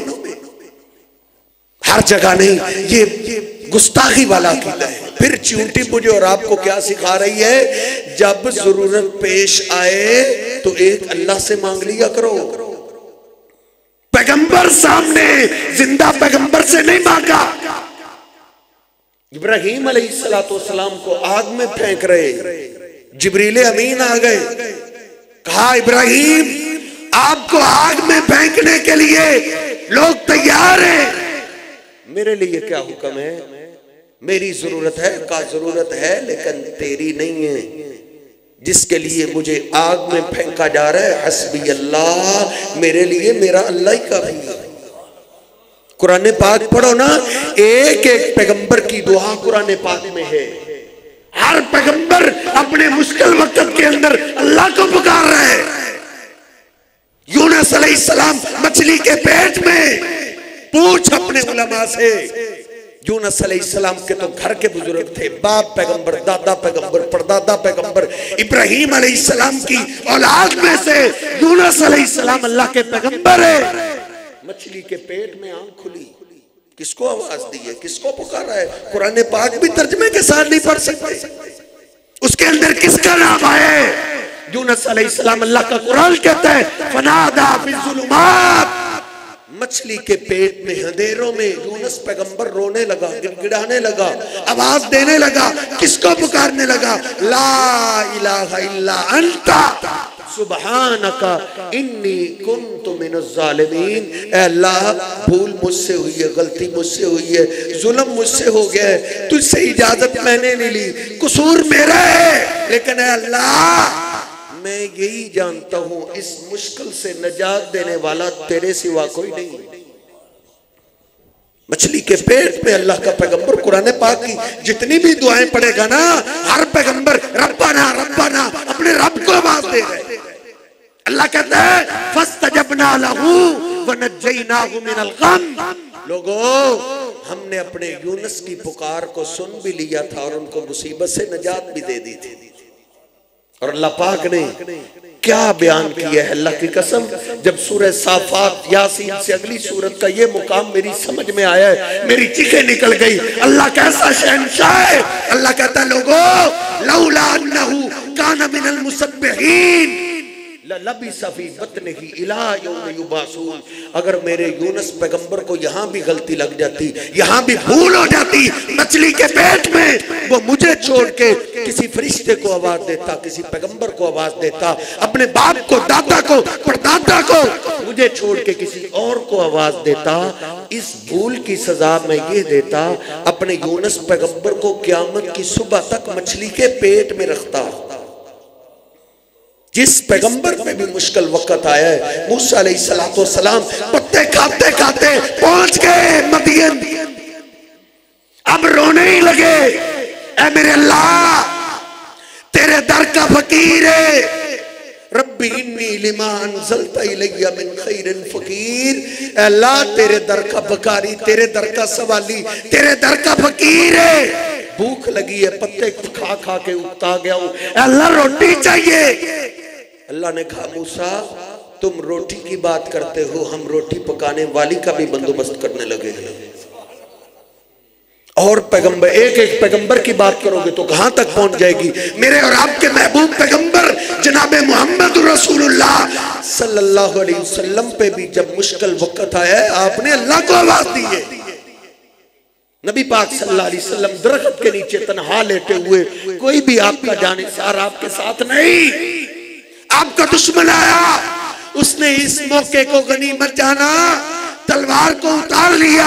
हर जगह नहीं। ये गुस्ताखी वाला अकीदा है। फिर चूंटी मुझे और आपको क्या सिखा रही है, जब जरूरत पेश आए तो एक अल्लाह से मांग लिया करो। पैगंबर सामने, जिंदा पैगंबर से नहीं मांगा। इब्राहीम अलैहिस्सलाम को आग में फेंक रहे, जिब्रील अमीन आ गए, कहा इब्राहीम आपको आग में फेंकने के लिए लोग तैयार हैं, मेरे लिए क्या हुक्म है? मेरी जरूरत है का जरूरत है, लेकिन तेरी नहीं है। जिसके लिए मुझे आग में फेंका जा रहा है, हस्बी अल्लाह, मेरे लिए मेरा अल्लाह ही काफी है। कुरान पाक पढ़ो ना, एक एक पैगंबर की दुआ कुरान पाक में है। हर पैगंबर अपने मुश्किल वक्त के अंदर अल्लाह को पुकार रहे हैं। यूनुस अलैहिस्सलाम मछली के पेट में, पूछ अपने उलमा से। यूनुस अलैहिस्सलाम के तो घर के बुजुर्ग थे, बाप पैगंबर, दादा पैगंबर, परदादा पैगंबर। इब्राहीम अलैहिस्सलाम की औलाद में से यूनुस अलैहिस्सलाम अल्लाह के पैगंबर है। मछली के पेट में आंख खुली, किसको आवाज दी है, किसको पुकारा है? कुरान पाक भी तर्जमे के साथ नहीं पढ़ सकते। उसके अंदर किसका नाम है? यूनुस अलैहिस्सलाम अल्लाह का कुरान कहता है, फनादा फिज़्ज़ुलुमात, मछली के पेट में अंधेरों में यूनुस पैगंबर रोने लगा, गिड़गिड़ाने लगा, आवाज देने लगा। किसको पुकारने लगा? ला इलाहा इल्ला अंता सुब्हानका इन्नी कुन्तु मिनज़ ज़ालिमीन। ऐ अल्लाह, भूल मुझसे हुई है, गलती मुझसे हुई है, जुल्म मुझसे हो गया है, तुझसे इजाजत मैंने नहीं ली, कसूर मेरा है, लेकिन ऐ अल्लाह मैं यही जानता हूं इस मुश्किल से निजात देने वाला तेरे सिवा कोई नहीं। मछली के पेट में अल्लाह का पैगंबर कुरान पाक की जितनी भी दुआएं पढ़ेगा ना, हर पैगंबर रब्बाना रब्बाना अपने रब को आवाज दे रहे। अल्लाह कहता है फस्तजबना लहू व नज्जैनाहु मिनल गम। लोगों, हमने अपने यूनुस की पुकार को सुन भी लिया था और उनको मुसीबत से निजात भी दे दी थी। और अल्लाह पाक ने क्या बयान किया है, अल्लाह की कसम, जब सूरह साफात यासीन से अगली सूरत का ये मुकाम मेरी समझ में आया है, मेरी चीखें निकल गई। अल्लाह कैसा शहंशाह है। अल्लाह कहता है, लोगों लौला अन्नहु काना मिनल मुसब्बिहीन ललबिसा फी बत्निही इला यौम युबासून। अगर मेरे यूनुस पैगंबर को यहाँ भी गलती लग जाती, यहाँ भी भूल हो जाती, मछली के पेट में, वो मुझे छोड़ के किसी फरिश्ते को आवाज देता, किसी पैगंबर को आवाज देता, अपने बाप को, दादा को, परदादा को मुझे छोड़ के किसी और को आवाज देता। इस भूल की सजा मैं ये देता, अपने यूनुस पैगंबर को क़यामत की सुबह तक मछली के पेट में रखता। जिस पैगंबर पे भी मुश्किल वक्त आया है, मूसा अलैहिस्सलाम पत्ते खाते खाते पहुंच गए मदियन, अब रोने ही लगे। ऐ मेरे अल्लाह, तेरे दर का फकीर है। रब्बी इन्नी लिमा अंज़लता इलैया मिन खैरिन फकीर। अल्लाह, तेरे दर का भिखारी, तेरे दर का सवाली, तेरे दर का फकीर है। भूख लगी है, पत्ते खा खा के उगता गया हूं, अल्लाह रोटी चाहिए। अल्लाह ने कहा, मूसा तुम रोटी की बात करते हो, हम रोटी पकाने वाली का भी बंदोबस्त करने लगे हैं। और पैगंबर, एक एक पैगंबर की बात करोगे तो कहां तक पहुंच जाएगी। मेरे और आपके महबूब पैगंबर जनाबे मोहम्मद रसूलुल्लाह सल्लल्लाहु अलैहि वसल्लम पे भी जब मुश्किल वक्त आया है, आपने अल्लाह को आवाज दी है। नबी पाक सल्लल्लाहु अलैहि वसल्लम दरख्त के नीचे तन्हा लेटे हुए, कोई भी आपका जानिसार आपके साथ नहीं। आपका दुश्मन आया, उसने इस मौके को गनीमत जाना, तलवार को उतार लिया,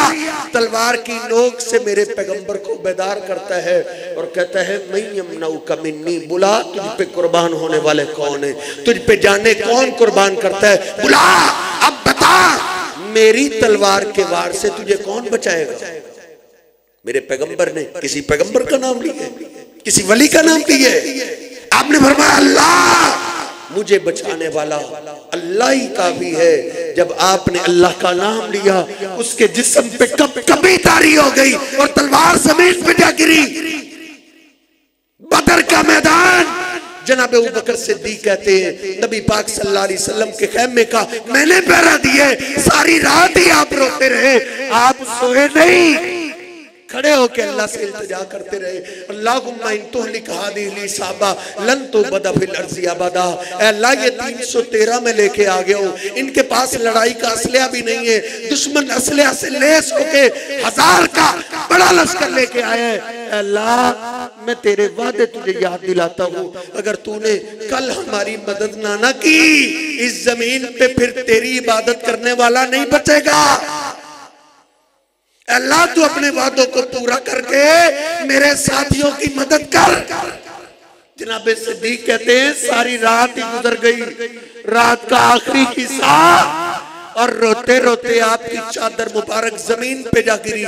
तलवार की नोक से मेरे पैगंबर को बेदार करता है और कहता है, मैं यमनऊका मिन्नी, बुला तुझ पे कुर्बान होने वाले कौन है, तुझ पे जाने कौन कुर्बान करता है, बुला, अब बता मेरी तलवार के वार से तुझे कौन बचाएगा। मेरे पैगंबर ने किसी पैगंबर का नाम लिया, किसी वली का नाम लिया। आपने फरमाया, अल्लाह मुझे बचाने वाला अल्लाह ही काफी है। जब आपने अल्लाह का नाम लिया, उसके जिस्म पे कभी तारी हो गई और तलवार जमीन पे जा गिरी। बदर का मैदान, जनाब अबू बकर सिद्दीक कहते हैं नबी पाक सल्लल्लाहु अलैहि वसल्लम के खेमे का मैंने पहरा दिए, सारी रात ही आप रोते रहे, आप सोए नहीं, खड़े होके अल्लाह से इल्तिजा करते रहे। अल्लाहुम्मा इन तुहलिक हादिही साहबा लन तुबदा फिल अर्ज़ि अबदा। अल्लाह ये 313 में लेके आ गए हो, इनके पास लड़ाई का असलिया भी नहीं है, दुश्मन असलिया से लेस होके 1000 का बड़ा लश्कर लेके आए। अल्लाह मैं तेरे वादे तुझे याद दिलाता हूँ, अगर तूने कल हमारी मदद ना की, इस जमीन पे फिर तेरी इबादत करने वाला नहीं बचेगा। अल्लाह तू अपने वादों को पूरा करके मेरे साथियों की मदद कर। जनाब सिद्दीक कहते हैं सारी रात ही गुजर गई, रात का आखिरी हिस्सा, और रोते रोते आपकी चादर मुबारक जमीन पे जा गिरी।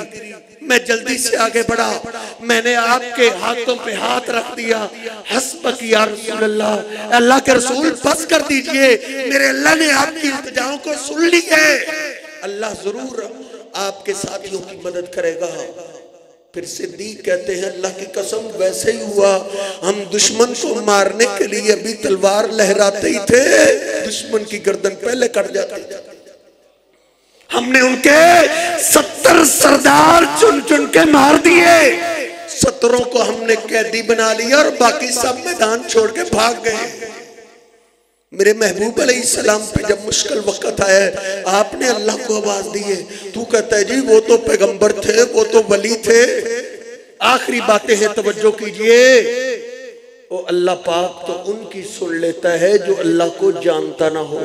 मैं जल्दी से आगे बढ़ा, मैंने आपके हाथों पे हाथ रख दिया। हस्बक या रसूल अल्लाह, अल्लाह के रसूल बस कर दीजिए, मेरे अल्लाह ने आपकी इल्तिजाओं को सुन ली है, अल्लाह जरूर आपके साथियों की मदद करेगा। फिर सिद्दीक कहते हैं अल्लाह की कसम वैसे ही हुआ, हम दुश्मन को मारने के लिए अभी तलवार लहराते ही थे, दुश्मन की गर्दन पहले कट जाती थी। हमने उनके 70 सरदार चुन चुन के मार दिए, 70 को हमने कैदी बना लिया और बाकी सब मैदान छोड़ के भाग गए। मेरे महबूब अलैहिस्सलाम पे जब मुश्किल वक्त आया, आपने अल्लाह को आवाज दी है, तू कहता है जी वो तो पैगंबर थे, वो तो वली थे। आखिरी बातें हैं, तवज्जो कीजिए। वो अल्लाह पाक तो उनकी सुन लेता है जो अल्लाह को जानता ना हो।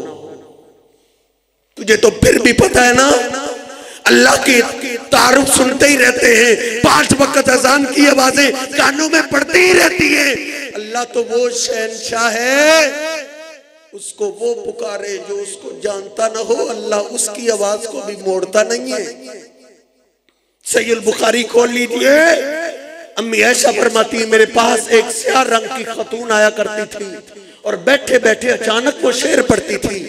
तुझे तो फिर भी पता है ना, अल्लाह की तारुफ सुनते ही रहते हैं, 5 वक्त अजान की आवाजें कानों में पड़ती ही रहती है। अल्लाह तो वो शहंशाह है, उसको वो पुकारे जो उसको जानता ना हो, अल्लाह उसकी आवाज को भी मोड़ता नहीं है। सहीह बुखारी खोल लीजिए, अम्मी आयशा फरमाती है मेरे पास एक स्याह रंग की खतून आया करती थी और बैठे बैठे अचानक वो शेर पढ़ती थी,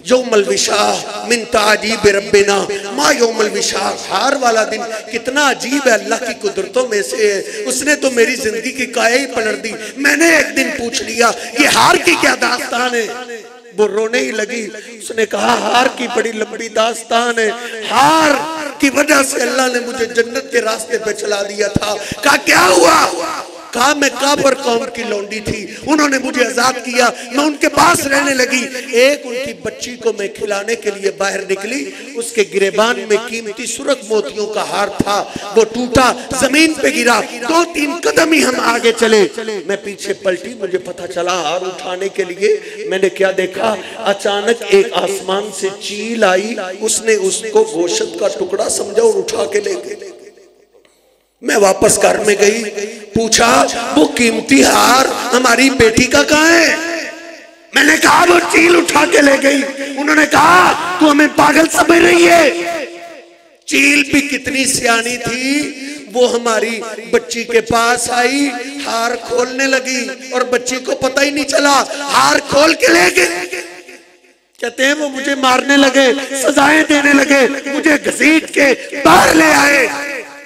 यौमल विशाह मिन ताजीब रब्बिना मा यौमल विशाह। हार वाला दिन कितना अजीब है, अल्लाह की कुदरतों में से है, उसने तो मेरी जिंदगी की काया ही पलट दी। मैंने एक दिन पूछ लिया ये हार की क्या दास्तान है, वो रोने ही लगी। उसने कहा हार की बड़ी लंबी दास्तान है, हार की वजह से अल्लाह ने मुझे जन्नत के रास्ते पे चला दिया था। कहा क्या हुआ? कहा मैं काफिर कौम की लौंडी थी, उन्होंने मुझे आजाद किया, मैं उनके पास रहने लगी। एक उनकी बच्ची को मैं खिलाने के लिए बाहर निकली, उसके गिरेबान में कीमती सुर्ख मोतियों का हार था, वो टूटा, जमीन पे गिरा। 2-3 कदम ही हम आगे चले, मैं पीछे पलटी, मुझे पता चला हार उठाने के लिए। मैंने क्या देखा, अचानक एक आसमान से चील आई, उसने उसको गोश्त का टुकड़ा समझा और उठा के ले गई। मैं वापस घर में गई, पूछा वो कीमती हार हमारी बेटी का कहाँ है? मैंने कहा वो चील उठा के ले गई। उन्होंने कहा तू हमें पागल समझ रही है? चील भी कितनी सियानी थी, वो हमारी बच्ची के पास आई, हार खोलने लगी और बच्ची को पता ही नहीं चला, हार खोल के ले गए। कहते हैं वो मुझे मारने लगे, सजाएं देने लगे, मुझे घसीट के बाहर ले आए।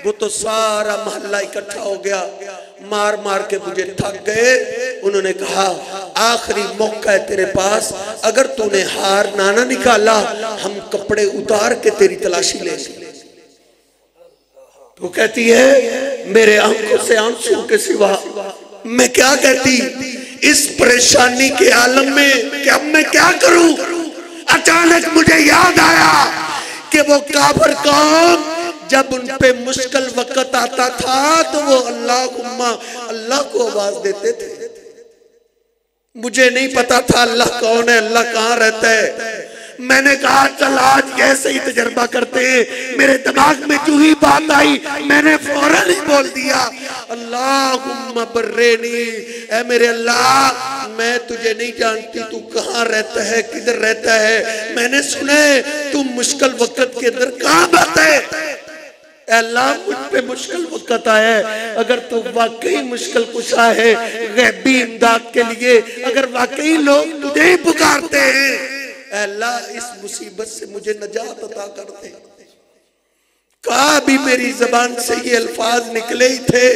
वो तो सारा मोहल्ला इकट्ठा हो गया, मार मार के मुझे थक गए। उन्होंने कहा आखिरी मौका है तेरे पास, अगर तूने हार ना निकाला हम कपड़े उतार के तेरी तलाशी लेंगे। वो कहती है मेरे आंखों से आंसू के सिवा मैं क्या कहती, इस परेशानी के आलम में कि अब मैं क्या करूं। अचानक मुझे याद आया कि वो काफिर कौम जब उन पे मुश्किल वक्त आता था तो वो अल्लाह को आवाज देते थे। मुझे नहीं पता था अल्लाह कौन है, अल्लाह कहाँ रहता है। मैंने कहा चल आज कैसे ही तजर्बा करते हैं। मेरे दिमाग में जो ही बात आई मैंने फौरन ही बोल दिया अल्लाहुम्मा बर्रेनी, ऐ मेरे अल्लाह मैं तुझे नहीं जानती, तू कहाँ रहता है, किधर रहता है। मैंने सुने तू मुश्किल वक्त के अंदर कहाँ रहता है। अल्लाह मुझ पे मुश्किल वक्त आया है, अगर तो वाकई मुश्किल कुशा है गैबी इमदाद के लिए, अगर वाकई लोग तुझे ही पुकारते हैं, अल्लाह इस मुसीबत से मुझे नजात अता कर दे। कहा भी मेरी जबान से ये अल्फाज निकले ही थे,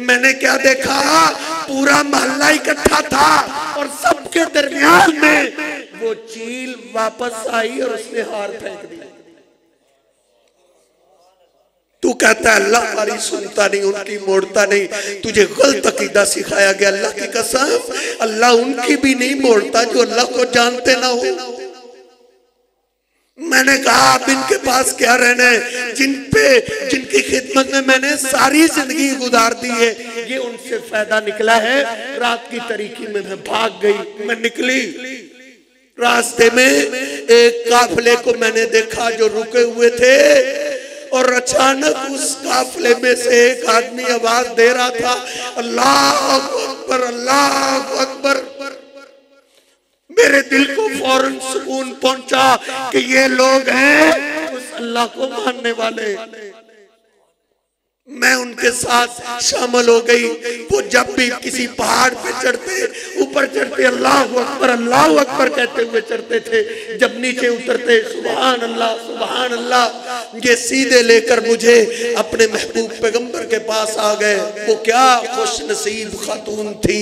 मैंने क्या देखा, पूरा मोहल्ला इकट्ठा था और सबके दरमियान में वो चील वापस आई और उसने हार फेंक दिया। तू कहता है अल्लाह हमारी सुनता नहीं, उनकी मोड़ता नहीं, तुझे गलत अकीदा सिखाया गया। अल्लाह की कसम, अल्लाह उनकी भी नहीं मोड़ता जो अल्लाह को जानते ना हो। मैंने कहा आप इनके पास क्या रहना है, जिनकी खिदमत में मैंने सारी जिंदगी गुजार दी है, ये उनसे फायदा निकला है। रात की तारीकी में मैं भाग गई। मैं निकली, रास्ते में एक काफिले को मैंने देखा जो रुके हुए थे, और अचानक उस काफिले में से एक आदमी आवाज दे रहा था, अल्लाह अकबर, अल्लाह अकबर। मेरे दिल को फौरन सुकून पहुंचा कि ये लोग हैं उस अल्लाह को मानने वाले। मैं उनके साथ शामिल हो गई। वो जब भी किसी पहाड़ पे चढ़ते, ऊपर चढ़ते अल्लाह अकबर कहते हुए चढ़ते थे, जब नीचे उतरते सुभान अल्लाह। ये सीधे लेकर मुझे अपने महबूब पैगंबर के पास आ गए। वो क्या खुश नसीब खातून थी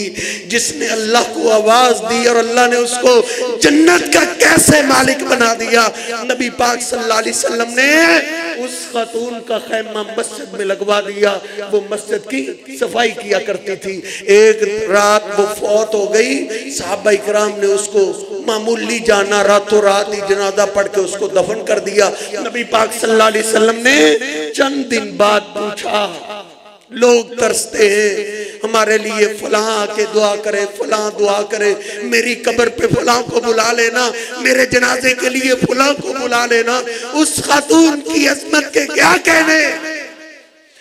जिसने अल्लाह को आवाज दी और अल्लाह ने उसको जन्नत का कैसे मालिक बना दिया। नबी पाक सल्लल्लाहु अलैहि वसल्लम ने उस खातून का खैमा मस्जिद में लगवा दिया। वो मस्जिद की सफाई किया करती थी। एक रात वो फौत हो गई, सहाबा इकराम ने उसको मामूली जाना, रातों रात ही जनाजा पढ़ के उसको दफन कर दिया। नबी पाक सल्लल्लाहु अलैहि वसल्लम ने चंद दिन बाद पूछा, लोग तरसते हैं हमारे लिए, फलां आके दुआ करे, फलां दुआ करे, मेरी कब्र पे फलां को बुला लेना, मेरे जनाजे के लिए फलां को बुला लेना। उस खातून की अजमत के क्या कहने।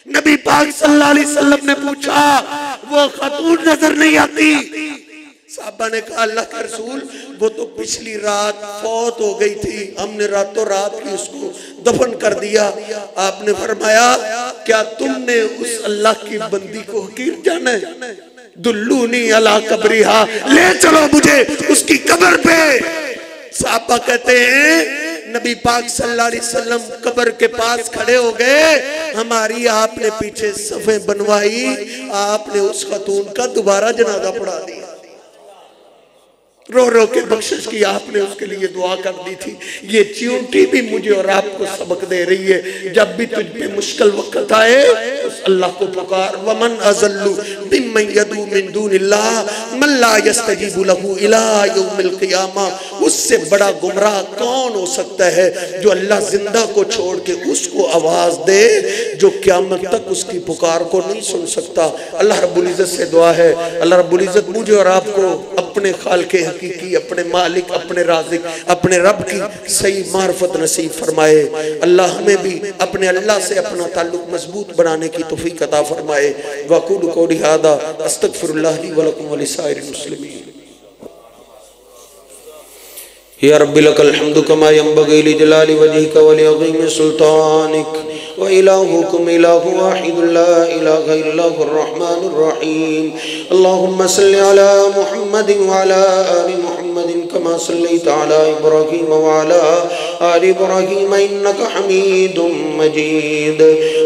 नबी पाक सल्लल्लाहु अलैहि वसल्लम ने पूछा, वो खातून नजर नहीं आती। साहबा ने कहा अल्लाह के रसूल, वो तो पिछली रात फौत हो गई थी, हमने रातों रात ही उसको दफन कर दिया। आपने फरमाया, क्या तुमने उस अल्लाह की बंदी को हकीर जाना है? दुल्लूनी अला कब्रिहा, ले चलो मुझे उसकी कब्र पे। साहबा कहते हैं नबी पाक सल्लल्लाहु अलैहि वसल्लम कब्र के पास खड़े हो गए, हमारी आपने पीछे सफे बनवाई, आपने उस खातून का दोबारा जनाजा पढ़ा दिया। रो रो के बख्शिश की आपने उसके लिए दुआ कर दी थी। ये चींटी भी मुझे और आपको सबक दे रही है, जब भी तुझ पे मुश्किल वक्त आए उस अल्लाह को पुकार। वमन अज़ल्लु मिम्मन यदू मिन दूनिल्लाह मन ला यस्तजीबु लहू इला यौमिल क़ियामा। उससे बड़ा गुमराह कौन हो सकता है जो अल्लाह जिंदा को छोड़ के उसको आवाज दे जो क़यामत तक उसकी पुकार को नहीं सुन सकता। अल्लाह रब्बुल इज़्ज़त से दुआ है, अल्लाह रब्बुल इज़्ज़त मुझे और आपको अपने खालिक़े हकीकी, अपने मालिक, अपने राज़िक, अपने रब की सही मार्फत नसीब फरमाए। अल्लाह हमें भी अपने अल्लाह से अपना ताल्लुक मजबूत बनाने की तौफीक अता फरमाए। वक़ूलु क़ौली हाज़ा अस्तग़फिरुल्लाह ली व लकुम व लिसाइरिल मुस्लिमीन। या रब्बी लकल हम्दु कमा यंबग़ी लिजलाली वजहिका व लिअज़ीमि सुल्तानिक व इलाहुकुम इलाहु वाहिदुन ला इलाहा इल्लहुर रहमानुर रहीम। अल्लाहुम्मा सल्लि अला मुहम्मदिन व अला आलि मुहम्मदिन कमा सल्लैता अला इब्राहीम व अला आलि इब्राहीम इन्नका हमीदुम मजीद।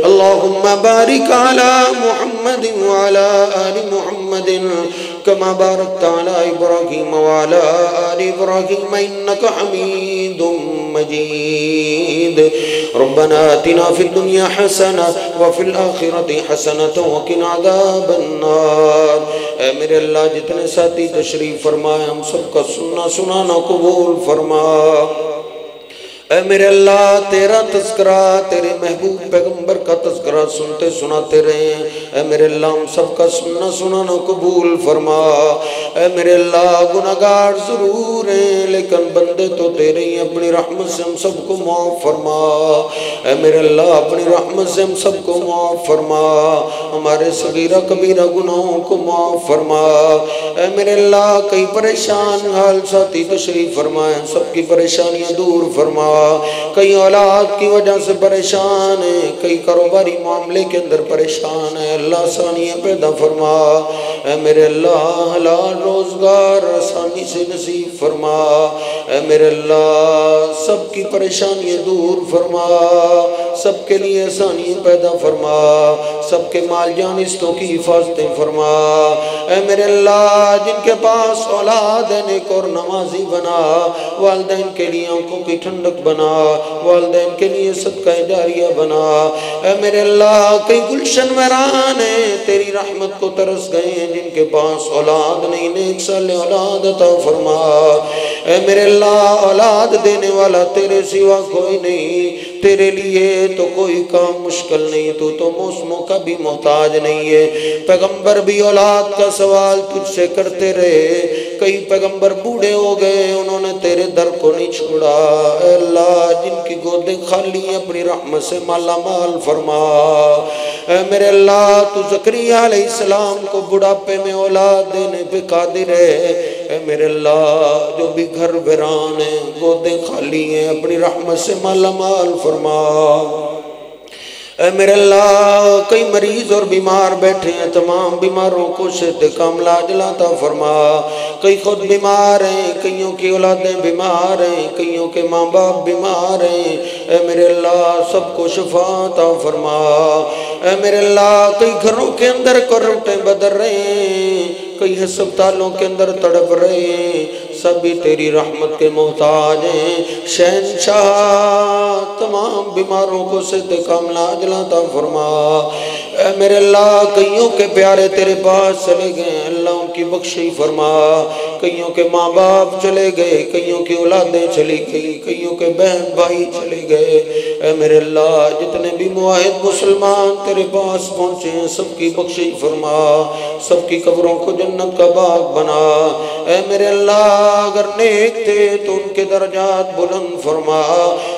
अल्लाहुम्मा बारिक अला मुहम्मदिन व अला आलि मुहम्मदिन कमा बारकता अला इब्राहीम व अला आलि इब्राहीम इन्नका हमीदुम मजीद। रब्बना आतिना फिद दुनिया हसना व फिल आखिरति हसनतन व किना अज़ाबन्नार। ऐ मेरे अल्लाह, जितने साथी तशरीफ फरमाए हम सबका सुनना सुनाना कबूल फरमा। ऐ मेरे अल्लाह, तेरा तज़किरा, तेरे महबूब पैगंबर का तज़किरा सुनते सुनाते रहे। ऐ मेरे अल्लाह, हम सबका सुनना सुनाना कबूल फरमा। ऐ मेरे अल्लाह, गुनाहगार ज़रूर हैं लेकिन बंदे तो तेरे ही, अपनी रहमत से हम सबको माफ़ फरमा। ऐ मेरे अल्लाह, अपनी रहमत से हम सबको माफ़ फरमा, हमारे सगीरा कबीरा गुनाहों को माफ़ फरमा। ऐ मेरे अल्लाह, कई परेशान हाल साथी तशरीफ फरमाए, सबकी परेशानियाँ दूर फरमा। कई औलाद की वजह से परेशान है, कई कारोबारी मामले के अंदर परेशान है, अल्लाह आसानियाँ पैदा फरमा। ऐ मेरे अल्लाह हलाल रोजगार आसानी से नसीब फरमा। ऐ मेरे अल्लाह सबकी परेशानियाँ दूर फरमा, सबके लिए आसानियाँ पैदा फरमा, सबके माल जान रिश्तों की हिफाजतें फरमा। ऐ मेरे अल्लाह जिनके पास औलाद है नेक और नमाजी बना, वालिदैन के लिए आंखों की ठंडक बना, वालिदैन के लिए सदका जारिया बना। ऐ मेरे अल्लाह कई गुलशन वैरान है तेरी रहमत को तरस गए हैं, जिनके पास औलाद नहीं नेक साले औलाद अता फरमा। ऐ मेरे अल्लाह औलाद देने वाला तेरे सिवा कोई नहीं, तेरे लिए तो कोई काम मुश्किल नहीं, तू तो मौसमों का भी मोहताज नहीं है। पैगंबर भी औलाद का सवाल तुझसे करते रहे, कई पैगंबर बूढ़े हो गए उन्होंने तेरे दर को नहीं छोड़ा। अल्लाह जिनकी गोदें खाली हैं अपनी रहमत से माला माल फरमा। मेरे अल्लाह तू ज़करिया अलैहिस्सलाम को बुढ़ापे में औलाद देने पे कादिर है। मेरे अल्लाह जो भी घर वीरान है गोदें खाली हैं अपनी रहमत से माला माल फरमा। मेरे अल्लाह कई मरीज और बीमार बैठे हैं, तमाम बीमारों को सेहत कामिला अता फरमा। कई खुद बीमार हैं, कईयों की औलादें बीमार हैं, कईयों के माँ बाप बीमार हैं। मेरे अल्लाह सबको शफा अता फरमा। मेरे अल्लाह कई घरों के अंदर करवटें बदल रहे हैं, कई अस्पतालों के अंदर तड़प रहे हैं, सभी तेरी रहमत के मोहताज हैं। शहंशाह तमाम बीमारों को सेहत कामिला अता फरमा। मेरे अल्लाह कईयों के प्यारे तेरे पास चले गए, अल्लाह उनकी बख्शी फरमा। कईयों के माँ बाप चले गए, कईयों की औलादें चली गई, कईयों के बहन भाई चले गए। मेरे अल्लाह जितने भी मुआहिद मुसलमान तेरे पास पहुँचे हैं सबकी बख्शी फरमा, सबकी कब्रों को जन्नत का बाग बना। ऐ मेरे अल्लाह अगर नेक थे तो उनके दर्जात बुलंद फरमा।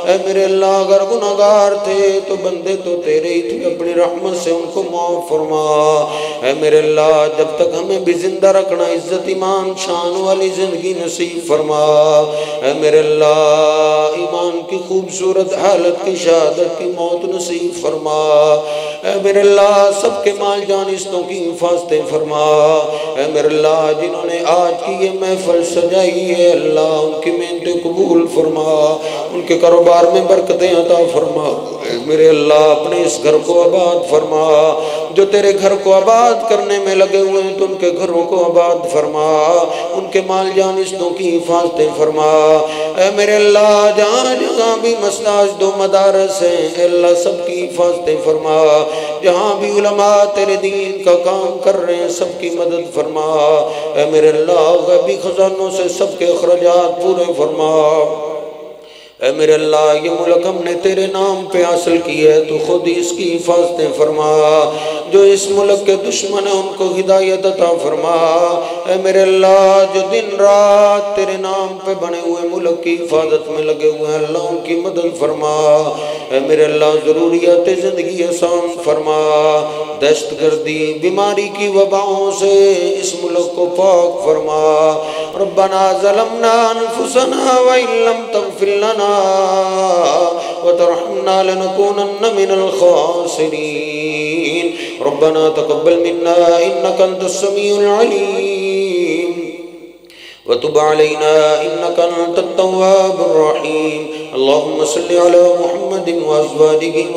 ऐ मेरे अल्लाह अगर गुनाहगार थे तो बंदे तो तेरे ही थे, अपनी रहमत से उनको माफ फरमा। ऐ मेरे अल्लाह जब तक हमें भी जिंदा रखना इज्जत ईमान शान वाली जिंदगी नसीब फरमा। ऐ मेरे अल्लाह ईमान की खूबसूरत हालत की शहादत की मौत नसीब फरमा। ऐ मेरे अल्लाह सबके माल जान रिश्तों की हिफाजतें फरमा। ऐ मेरे अल्लाह जिन्होंने आज की ये महफिल सजाई है अल्लाह उनकी मेहनतें कबूल फरमा, उनके कारोबार में बरकतें अता फरमा। मेरे अल्लाह अपने इस घर को आबाद फरमा, जो तेरे घर को आबाद करने में लगे हुए हैं तो उनके घरों को आबाद फरमा, उनके माल जान रिश्तों की हिफाजतें फरमा। ऐ मेरे अल्लाह जहाँ जहाँ भी मसाजिद दो मदारस हैं अल्लाह सबकी हिफाजतें फरमा, जहाँ भी उलमा तेरे दीन का काम कर रहे हैं सबकी मदद फरमा। ऐ मेरे अल्लाह गैबी खजानों से सबके अखराजात पूरे फरमा। ऐ मेरे अल्लाह ये मुल्क हमने तेरे नाम पे हासिल की है, तो खुद ही इसकी हिफाजतें फरमा। जो इस मुल्क के दुश्मन है उनको हिदायत अता फरमा। ऐ मेरे अल्लाह जो दिन रात तेरे नाम पे बने हुए मुल्क की हिफाजत में लगे हुए हैं अल्लाह उनकी मदद फरमा। ऐ मेरे अल्लाह ज़रूरियात ज़िंदगी आसान फरमा, दहशतगर्दी बीमारी की वबाओं से इस मुल्क को पाक फरमा। रब्बना ज़लमना अनफुसना व इल्लम तग़फिर लना व तरहमना लनकूनन्न मिनल खासिरीन। रब्बना तक़ब्बल मिन्ना इन्नका अंतस समीउल अलीम व तुब अलैना इन्नका अंतत तव्वाबुर रहीम। अल्लाहुम्मा सल्लि अला मुहम्मदिन व अज़वाजिहि व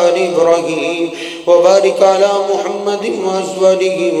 आलि इब्राहीम व बारिक अला मुहम्मदिन व अज़वाजिहि व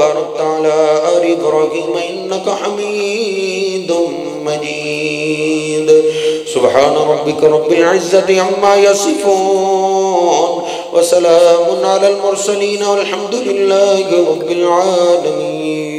बारकता अला आलि इब्राहीम इन्नका हमीदुम मजीद। सुब्हान रब्बिक रब्बिल इज़्ज़ति अम्मा यसिफून व सलामुन अलल मुरसलीन वल्हम्दुलिल्लाहि रब्बिल आलमीन।